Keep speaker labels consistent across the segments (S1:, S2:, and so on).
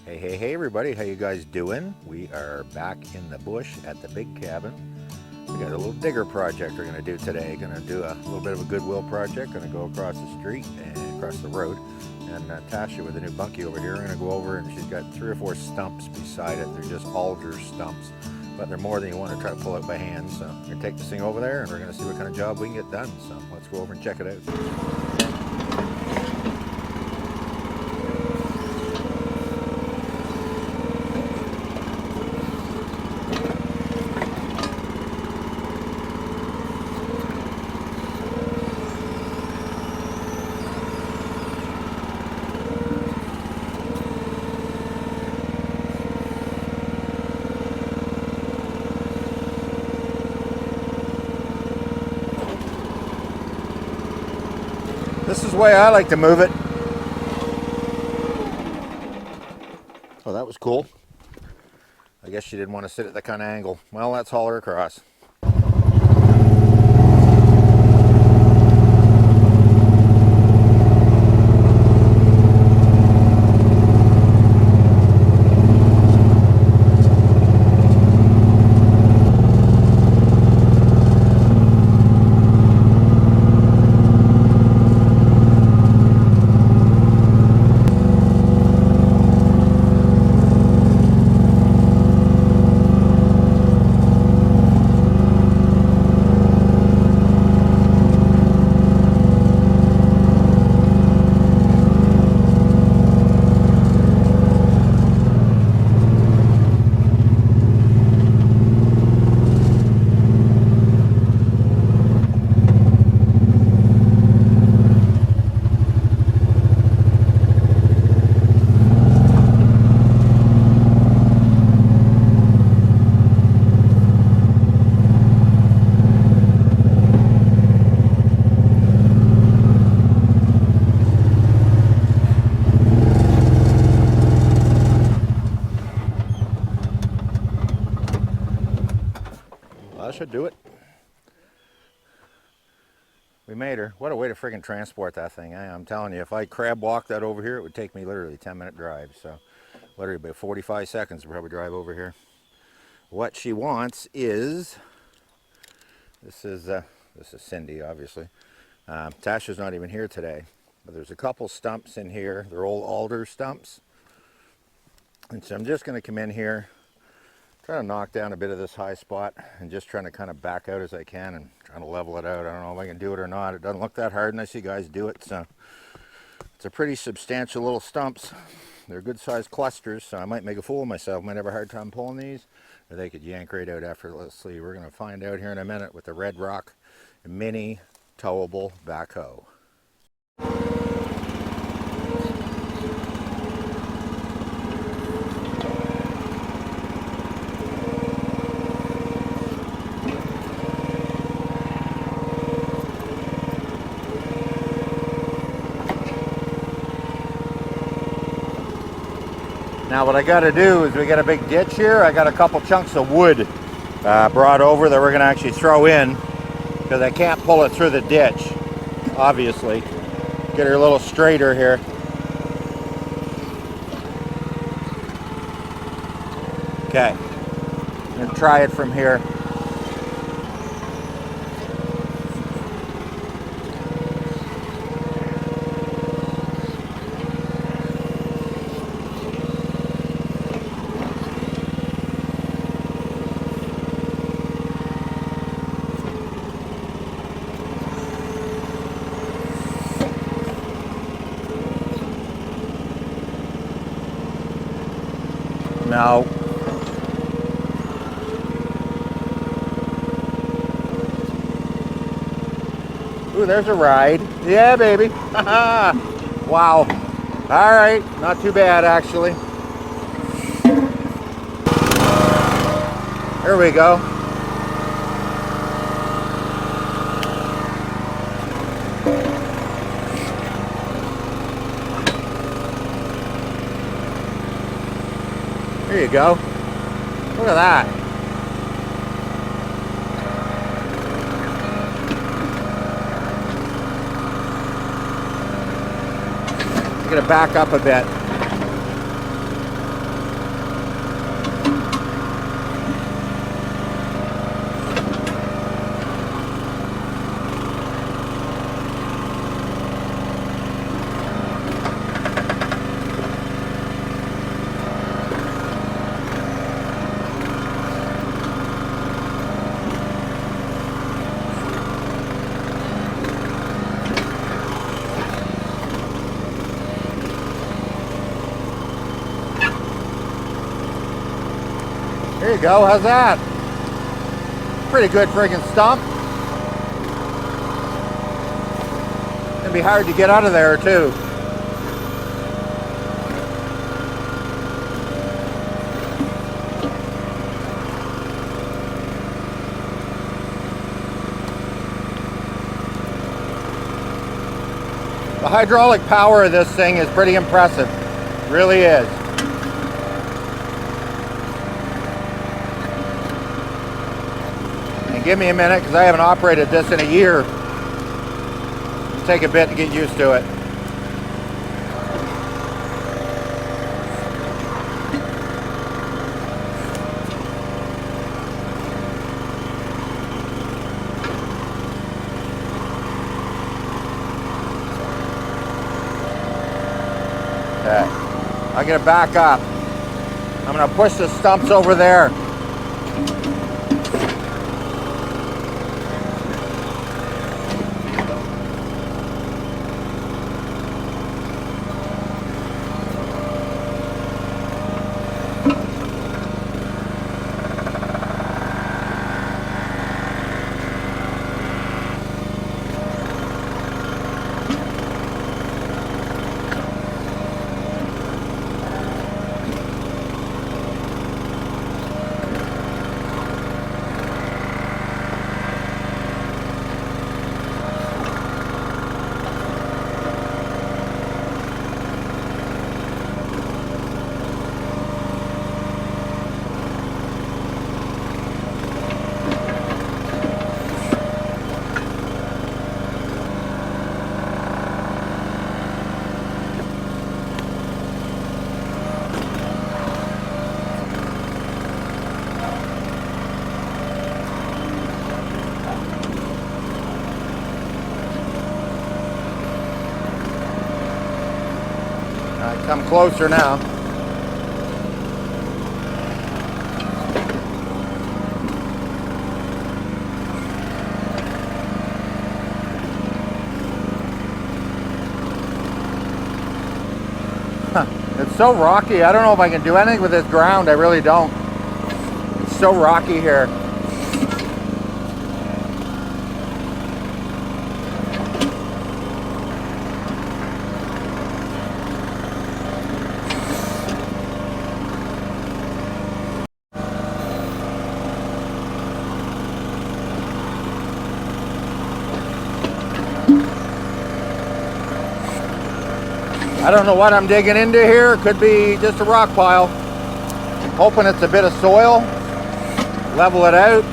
S1: Hey everybody, how you guys doing? We are back in the bush at the big cabin. We got a little digger project we're going to do today. Going to do a little bit of a goodwill project. Going to go across the street and across the road. And Tasha with a new bunkie over here, we're going to go over, and she's got 3 or 4 stumps beside it. They're just alder stumps, but they're more than you want to try to pull out by hand. So we're going to take this thing over there and we're going to see what kind of job we can get done. So let's go over and check it out. This is the way I like to move it. Oh, that was cool. I guess she didn't want to sit at that kind of angle. Well, let's haul her across. That should do it. We made her. What a way to friggin' transport that thing. I'm telling you, if I crab walked that over here, it would take me literally a 10-minute drive. So literally about 45 seconds to probably drive over here. What she wants is, this is Cindy, obviously. Tasha's not even here today, but there's a couple stumps in here. They're old alder stumps. And so I'm just gonna come in here, trying to knock down a bit of this high spot and just trying to kind of back out as I can and trying to level it out. I don't know if I can do it or not. It doesn't look that hard unless you guys do it. So it's a pretty substantial little stumps. They're good sized clusters, so I might make a fool of myself. Might have a hard time pulling these, or they could yank right out effortlessly. We're going to find out here in a minute with the Red Rock Mini Towable Backhoe. Now what I got to do is, we got a big ditch here. I got a couple chunks of wood brought over that we're going to actually throw in, because I can't pull it through the ditch, obviously. Get her a little straighter here. Okay, I'm going to try it from here. No. Ooh, there's a ride. Yeah, baby. Wow. All right, not too bad actually. Here we go. There you go. Look at that. I'm gonna back up a bit. There you go, how's that? Pretty good friggin' stump. It'd be hard to get out of there too. The hydraulic power of this thing is pretty impressive. It really is. And give me a minute because I haven't operated this in a year. It'll take a bit to get used to it. Okay, I'm gonna back up. I'm gonna push the stumps over there. Come closer now. Huh. It's so rocky. I don't know if I can do anything with this ground. I really don't. It's so rocky here. I don't know what I'm digging into here. It could be just a rock pile. Hoping it's a bit of soil. Level it out.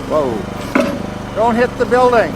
S1: Whoa. Don't hit the building.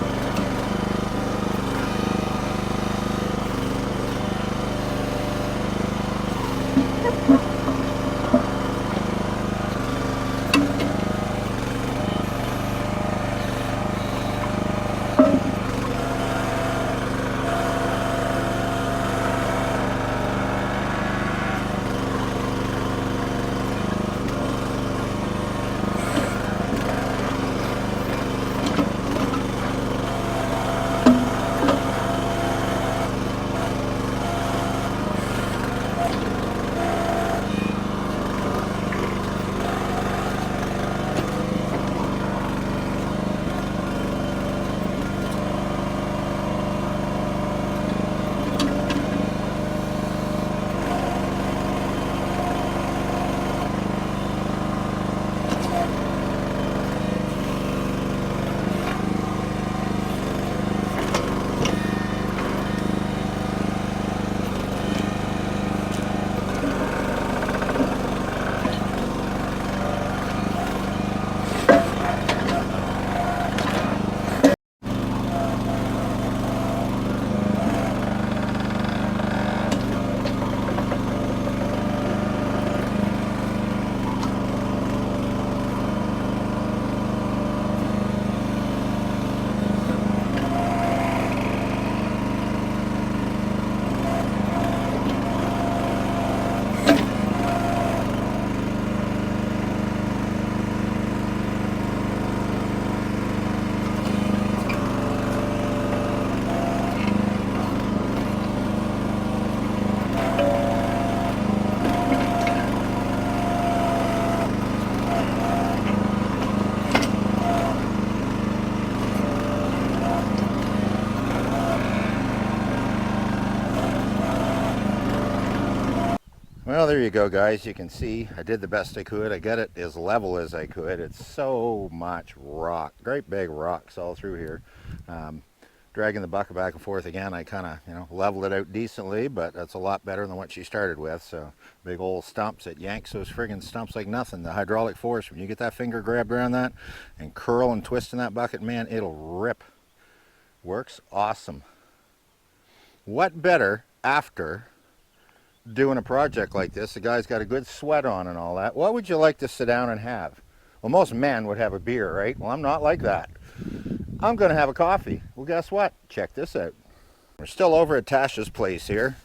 S1: Well, there you go, guys. You can see I did the best I could. I got it as level as I could. It's so much rock, great big rocks all through here. Dragging the bucket back and forth again, I kind of, leveled it out decently, but that's a lot better than what she started with. So big old stumps, it yanks those friggin' stumps like nothing. The hydraulic force, when you get that finger grabbed around that and curl and twist in that bucket, man, it'll rip. Works awesome. What better after doing a project like this? The guy's got a good sweat on and all that. What would you like to sit down and have? Well, most men would have a beer, right? Well, I'm not like that. I'm going to have a coffee. Well, guess what? Check this out. We're still over at Tasha's place here,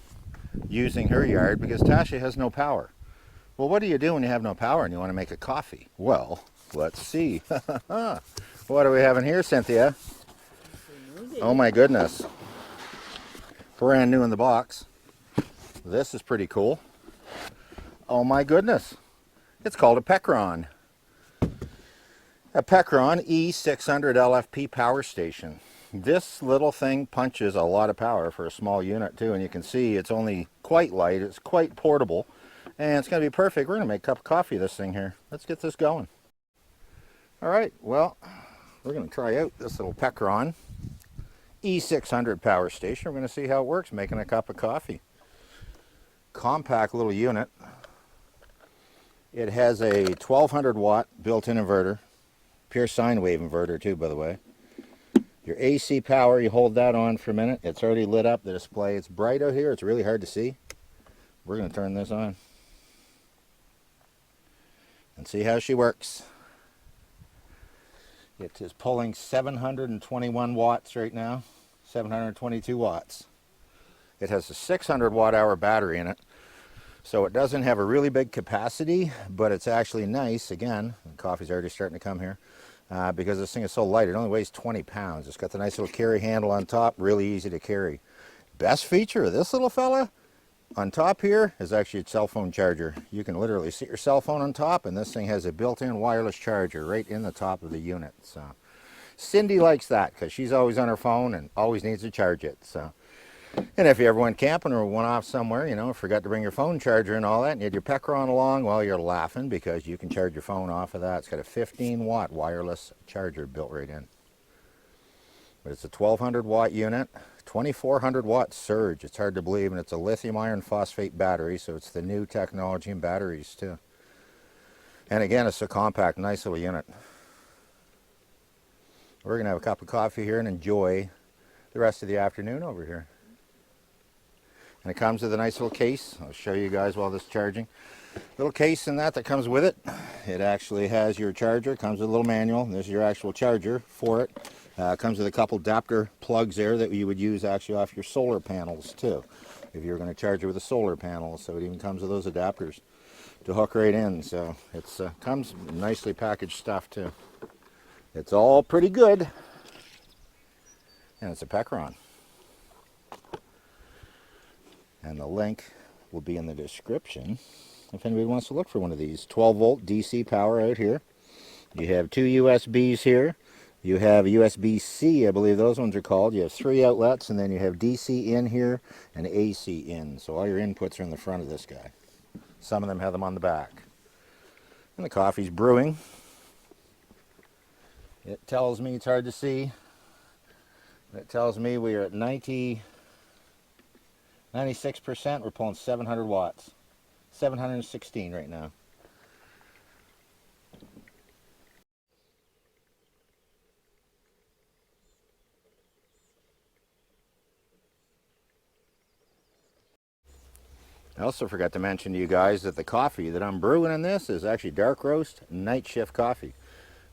S1: using her yard because Tasha has no power. Well, what do you do when you have no power and you want to make a coffee? Well, let's see. What are we having here, Cynthia? Oh my goodness. Brand new in the box. This is pretty cool. Oh my goodness. It's called a Pecron. A Pecron E600 LFP power station. This little thing punches a lot of power for a small unit too, and you can see it's only quite light, it's quite portable, and it's going to be perfect. We're going to make a cup of coffee of this thing here. Let's get this going. Alright, well, we're going to try out this little Pecron E600 power station. We're going to see how it works making a cup of coffee. Compact little unit. It has a 1200 watt built-in inverter. Pure sine wave inverter too, by the way. Your AC power, you hold that on for a minute. It's already lit up, the display. It's bright out here. It's really hard to see. We're going to turn this on and see how she works. It is pulling 721 watts right now. 722 watts. It has a 600 watt hour battery in it. So it doesn't have a really big capacity, but it's actually nice. Again, the coffee's already starting to come here. Because this thing is so light, it only weighs 20 pounds. It's got the nice little carry handle on top, really easy to carry. Best feature of this little fella, on top here, is actually a cell phone charger. You can literally sit your cell phone on top, and this thing has a built-in wireless charger right in the top of the unit. So Cindy likes that because she's always on her phone and always needs to charge it. So, and if you ever went camping or went off somewhere, forgot to bring your phone charger and all that, and you had your Pecron along, well, you're laughing because you can charge your phone off of that. It's got a 15 watt wireless charger built right in. But it's a 1200 watt unit, 2400 watt surge. It's hard to believe, and it's a lithium iron phosphate battery, so it's the new technology in batteries too. And again, it's a compact, nice little unit. We're going to have a cup of coffee here and enjoy the rest of the afternoon over here. And it comes with a nice little case. I'll show you guys while this is charging. Little case in that comes with it. It actually has your charger. It comes with a little manual. There's your actual charger for it. It comes with a couple adapter plugs there that you would use actually off your solar panels too, if you're going to charge it with a solar panel. So it even comes with those adapters to hook right in. So it's comes nicely packaged stuff too. It's all pretty good. And it's a Pecron. And the link will be in the description if anybody wants to look for one of these. 12 volt DC power out here. You have two USBs here. You have USB-C, I believe those ones are called. You have 3 outlets, and then you have DC in here and AC in. So all your inputs are in the front of this guy. Some of them have them on the back. And the coffee's brewing. It tells me, it's hard to see, it tells me we are at 96%. We're pulling 700 watts. 716 right now. I also forgot to mention to you guys that the coffee that I'm brewing in this is actually dark roast night shift coffee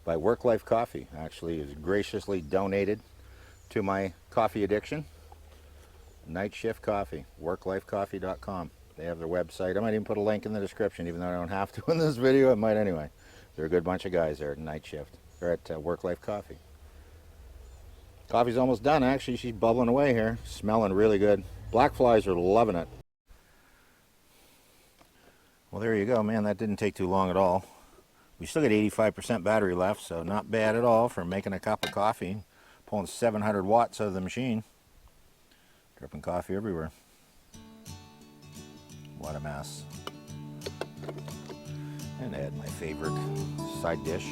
S1: by Work Life Coffee. Actually, is graciously donated to my coffee addiction. Night shift coffee, worklifecoffee.com. They have their website. I might even put a link in the description, even though I don't have to in this video. I might anyway. They're a good bunch of guys there at Night Shift. They're at Work Life Coffee. Coffee's almost done, actually. She's bubbling away here. Smelling really good. Black flies are loving it. Well, there you go, man. That didn't take too long at all. We still got 85% battery left, so not bad at all for making a cup of coffee. Pulling 700 watts out of the machine. Dripping coffee everywhere. What a mess. And add my favorite side dish.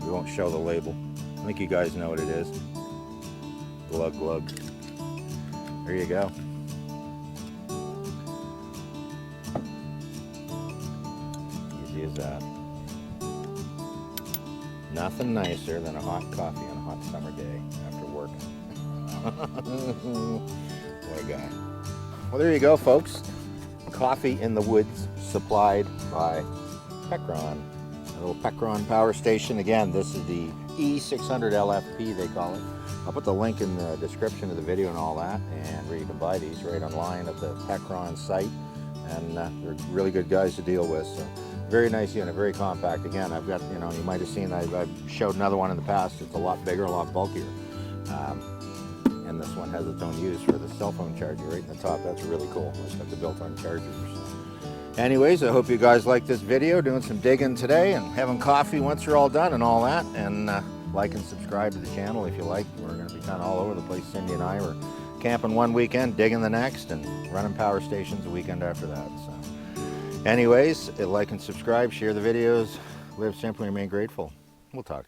S1: We won't show the label. I think you guys know what it is. Glug glug. There you go. Easy as that. Nothing nicer than a hot coffee on a hot summer day after work. What a guy. Well, there you go, folks. Coffee in the woods, supplied by Pecron. A little Pecron power station. Again, this is the E600 LFP, they call it. I'll put the link in the description of the video and all that, and where you can buy these right online at the Pecron site. And they're really good guys to deal with. So very nice unit, very compact. Again, I've got, you know, you might have seen I've showed another one in the past. It's a lot bigger, a lot bulkier. And this one has its own use for the cell phone charger right in the top. That's really cool. It's got the built-on chargers. Anyways, I hope you guys like this video, doing some digging today and having coffee once you're all done and all that. And like and subscribe to the channel if you like. We're going to be kind of all over the place. Cindy and I were camping one weekend, digging the next, and running power stations the weekend after that. So anyways, like and subscribe, share the videos, live simply, remain grateful. We'll talk to you.